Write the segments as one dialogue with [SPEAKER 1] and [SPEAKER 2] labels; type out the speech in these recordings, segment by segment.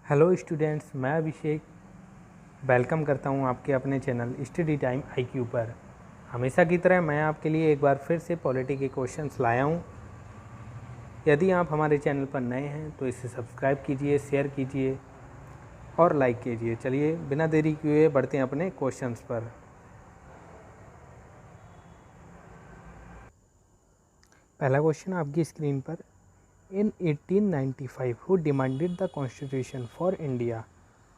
[SPEAKER 1] Hello students, मैं अभिषेक welcome करता हूं आपके अपने चैनल स्टडी टाइम आईक्यू पर। हमेशा की तरह मैं आपके लिए एक बार फिर से पॉलिटी के क्वेश्चंस लाया हूं। यदि आप हमारे चैनल पर नए हैं तो इसे सब्सक्राइब कीजिए, शेयर कीजिए और लाइक कीजिए। चलिए बिना देरी किए बढ़ते हैं अपने क्वेश्चंस पर। पहला क्वेश्चन आपकी स्क्रीन पर। इन 1895 who demanded the constitution for India.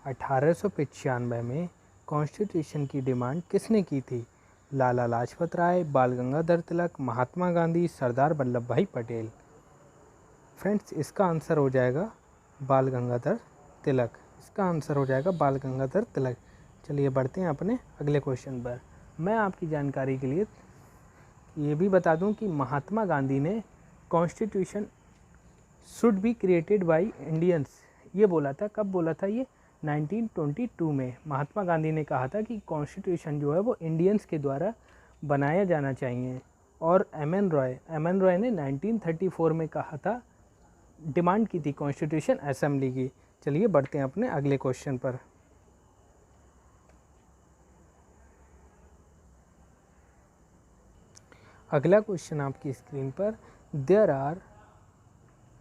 [SPEAKER 1] 1895 में कॉन्स्टिट्यूशन की डिमांड किसने की थी? लाला लाजपत राय, बाल गंगाधर तिलक, महात्मा गांधी, सरदार वल्लभ भाई पटेल। फ्रेंड्स, इसका आंसर हो जाएगा बाल गंगाधर तिलक। इसका आंसर हो जाएगा बाल गंगाधर तिलक। चलिए बढ़ते हैं अपने अगले क्वेश्चन पर। मैं आपकी जानकारी के लिए ये भी बता दूं कि महात्मा गांधी ने constitution should be created by Indians ये बोला था। कब बोला था ये? 1922 में महात्मा गांधी ने कहा था कि कॉन्स्टिट्यूशन जो है वो इंडियंस के द्वारा बनाया जाना चाहिए। और एम एन रॉय ने 1934 में कहा था, डिमांड की थी कॉन्स्टिट्यूशन असेंबली की। चलिए बढ़ते हैं अपने अगले क्वेश्चन पर। अगला क्वेश्चन आपकी स्क्रीन पर। There are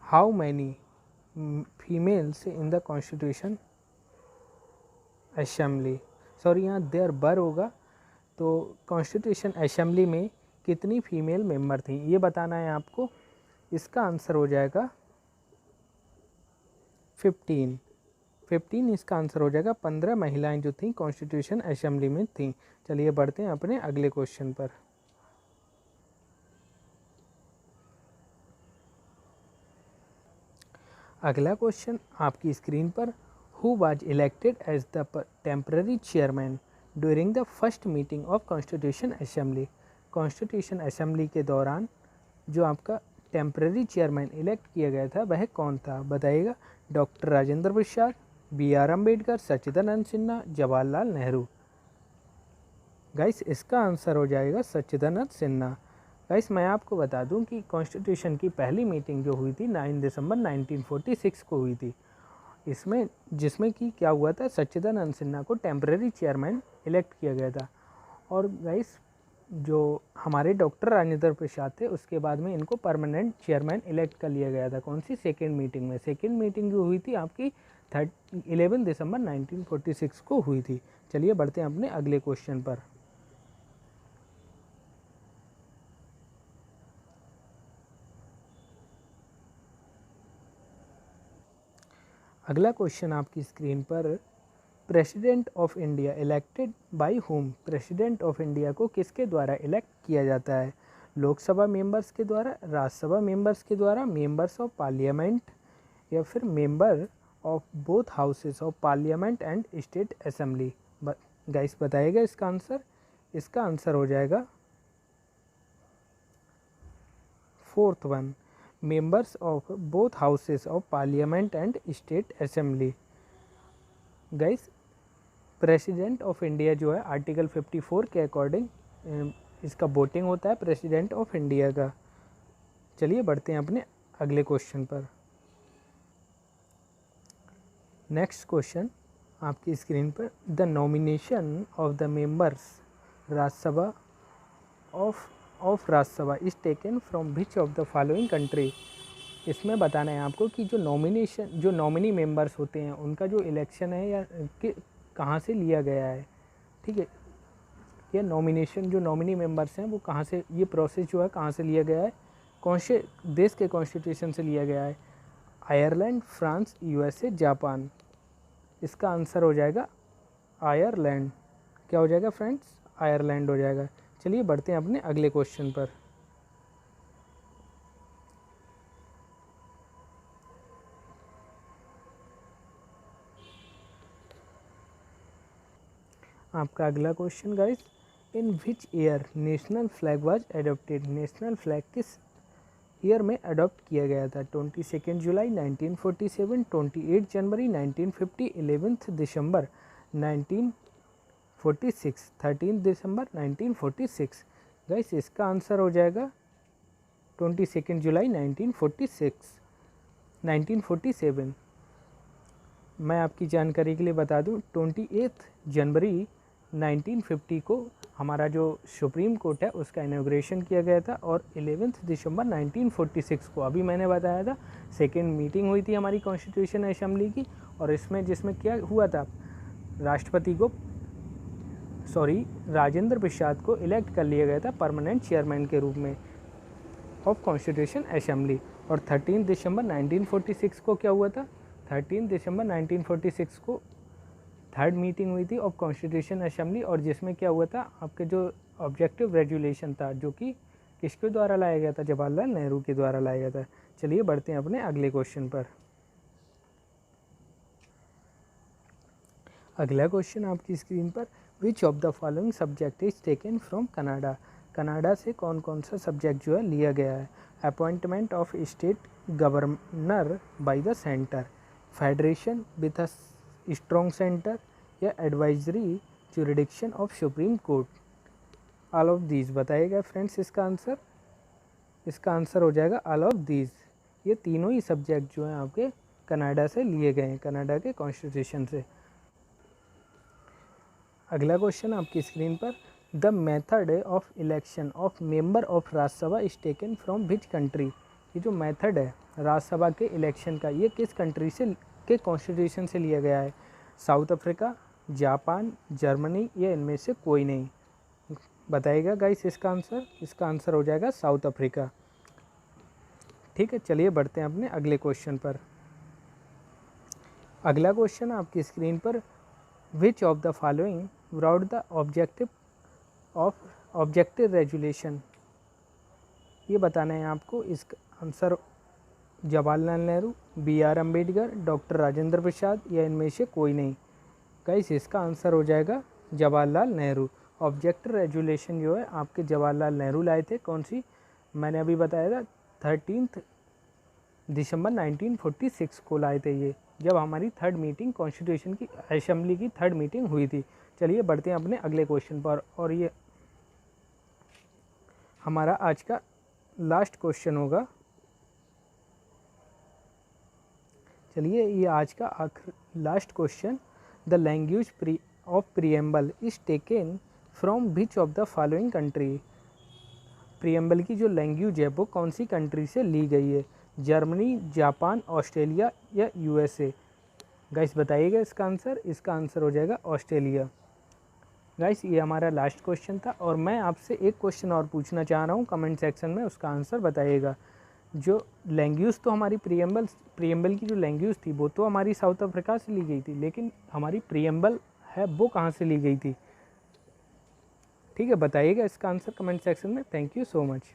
[SPEAKER 1] how many females in the constitution assembly. Sorry, यहाँ देयर बर होगा। तो कॉन्स्टिट्यूशन असेंबली में कितनी फीमेल मेंबर थी ये बताना है आपको। इसका आंसर हो जाएगा 15 इसका आंसर हो जाएगा। 15 महिलाएं जो थीं कॉन्स्टिट्यूशन असेंबली में थीं। चलिए बढ़ते हैं अपने अगले क्वेश्चन पर। अगला क्वेश्चन आपकी स्क्रीन पर। Who was elected as the temporary chairman during the first meeting of constitution assembly. Constitution assembly के दौरान जो आपका टेम्पररी चेयरमैन इलेक्ट किया गया था वह कौन था? बताइएगा। Doctor Rajendra Prasad, B R Ambedkar, Sachchidanand Sinha, Jawaharlal Nehru. Guys, इसका आंसर हो जाएगा सच्चिदानंद सिन्हा। गाइस, मैं आपको बता दूं कि कॉन्स्टिट्यूशन की पहली मीटिंग जो हुई थी 9 दिसंबर 1946 को हुई थी। जिसमें कि क्या हुआ था, सच्चिदानंद सिन्हा को टेम्पररी चेयरमैन इलेक्ट किया गया था। और गाइस, जो हमारे डॉक्टर राजेंद्र प्रसाद थे उसके बाद में इनको परमानेंट चेयरमैन इलेक्ट कर लिया गया था। कौन सी? सेकेंड मीटिंग में। सेकेंड मीटिंग जो हुई थी आपकी 11 दिसंबर 1946 को हुई थी। चलिए बढ़ते हैं अपने अगले क्वेश्चन पर। अगला क्वेश्चन आपकी स्क्रीन पर। President of India elected by home. President of India को किसके द्वारा इलेक्ट किया जाता है? लोकसभा मेंबर्स के द्वारा, राज्यसभा मेंबर्स के द्वारा, मेंबर्स ऑफ पार्लियामेंट, या फिर member of both houses of parliament and state assembly. Guys बताइएगा इसका आंसर। इसका आंसर हो जाएगा fourth one, members of both houses of parliament and state assembly. Guys, president of India जो है आर्टिकल 54 के अकॉर्डिंग इसका वोटिंग होता है प्रेसिडेंट ऑफ इंडिया का। चलिए बढ़ते हैं अपने अगले क्वेश्चन पर। नेक्स्ट क्वेश्चन आपकी स्क्रीन पर। The nomination of the members Rajya Sabha of Rajya Sabha is taken from which of the following country. इसमें बताना है आपको कि जो नॉमिनी मेंबर्स होते हैं उनका जो इलेक्शन है या कहाँ से लिया गया है। ठीक है, ये नॉमिनेशन जो नॉमिनी मेंबर्स हैं वो कहाँ से, ये प्रोसेस जो है कहाँ से लिया गया है? कौन से देश के कॉन्स्टिट्यूशन से लिया गया है? Ireland, France, USA, Japan. इसका आंसर हो जाएगा आयरलैंड। क्या हो जाएगा फ्रेंड्स? आयरलैंड हो जाएगा। चलिए बढ़ते हैं अपने अगले क्वेश्चन पर। आपका अगला question guys. In which year national flag was adopted. National flag किस ईयर में अडॉप्ट किया गया था? 22 जुलाई 1947, 28 जनवरी 1950, 11 दिसंबर 1946, 13 दिसंबर 1946। गाइस, इसका आंसर हो जाएगा 22 जुलाई 1947। मैं आपकी जानकारी के लिए बता दूं 28 जनवरी 1950 को हमारा जो सुप्रीम कोर्ट है उसका इनॉग्रेशन किया गया था, और 11 दिसंबर 1946 को अभी मैंने बताया था सेकेंड मीटिंग हुई थी हमारी कॉन्स्टिट्यूशन असेंबली की, और इसमें जिसमें क्या हुआ था, राष्ट्रपति को राजेंद्र प्रसाद को इलेक्ट कर लिया गया था परमानेंट चेयरमैन के रूप में ऑफ कॉन्स्टिट्यूशन असेंबली। और 13 दिसंबर 1946 को क्या हुआ था, 13 दिसंबर 1946 को थर्ड मीटिंग हुई थी ऑफ कॉन्स्टिट्यूशन असेंबली, और जिसमें क्या हुआ था, आपके जो ऑब्जेक्टिव रेजुलेशन था जो कि किसके द्वारा लाया गया था, जवाहरलाल नेहरू के द्वारा लाया गया था। चलिए बढ़ते हैं अपने अगले क्वेश्चन पर। अगला क्वेश्चन आपकी स्क्रीन पर, which of the following subject is taken from Canada. Canada से कौन कौन सा सब्जेक्ट जो है लिया गया है। Appointment of state governor by the centre, federation with a strong centre, या advisory jurisdiction of supreme court. All of these बताइएगा फ्रेंड्स इसका आंसर। इसका आंसर हो जाएगा ऑल ऑफ दीज। ये तीनों ही सब्जेक्ट जो हैं आपके कनाडा से लिए गए हैं, कनाडा के कॉन्स्टिट्यूशन से। अगला क्वेश्चन आपकी स्क्रीन पर, the method of election of member of Rajya Sabha is taken from which country. ये जो मेथड है राज्यसभा के इलेक्शन का, ये किस कंट्री से के कॉन्स्टिट्यूशन से लिया गया है। साउथ अफ्रीका, जापान, जर्मनी, या इनमें से कोई नहीं। बताइएगा गाइस इसका आंसर। इसका आंसर हो जाएगा साउथ अफ्रीका। ठीक है, चलिए बढ़ते हैं अपने अगले क्वेश्चन पर। अगला क्वेश्चन आपकी स्क्रीन पर, which of the following broad the objective resolution. ये बताना है आपको। इसका answer Jawaharlal Nehru, BR Ambedkar, doctor Rajendra Prasad, या इनमें से कोई नहीं। गाइस इसका आंसर हो जाएगा जवाहरलाल नेहरू। ऑब्जेक्टिव रेजुलेशन जो है आपके जवाहरलाल नेहरू लाए थे। कौन सी, मैंने अभी बताया था 13 दिसंबर 1946 को लाए थे ये, जब हमारी थर्ड मीटिंग कॉन्स्टिट्यूशन की असेंबली की थर्ड मीटिंग हुई थी। चलिए बढ़ते हैं अपने अगले क्वेश्चन पर, और ये हमारा आज का लास्ट क्वेश्चन होगा। चलिए ये आज का आखिर last question, the language of preamble is taken from which of the following country. Preamble की जो लैंग्वेज है वो कौन सी कंट्री से ली गई है। जर्मनी, जापान, ऑस्ट्रेलिया, या USA। गाइस बताइएगा इसका आंसर। इसका आंसर हो जाएगा ऑस्ट्रेलिया। गाइस ये हमारा लास्ट क्वेश्चन था, और मैं आपसे एक क्वेश्चन और पूछना चाह रहा हूँ कमेंट सेक्शन में, उसका आंसर बताइएगा। जो लैंग्वेज तो हमारी प्रीएम्बल की जो लैंग्वेज थी वो तो हमारी साउथ अफ्रीका से ली गई थी, लेकिन हमारी प्रीएम्बल है वो कहाँ से ली गई थी। ठीक है, बताइएगा इसका आंसर कमेंट सेक्शन में। Thank you so much.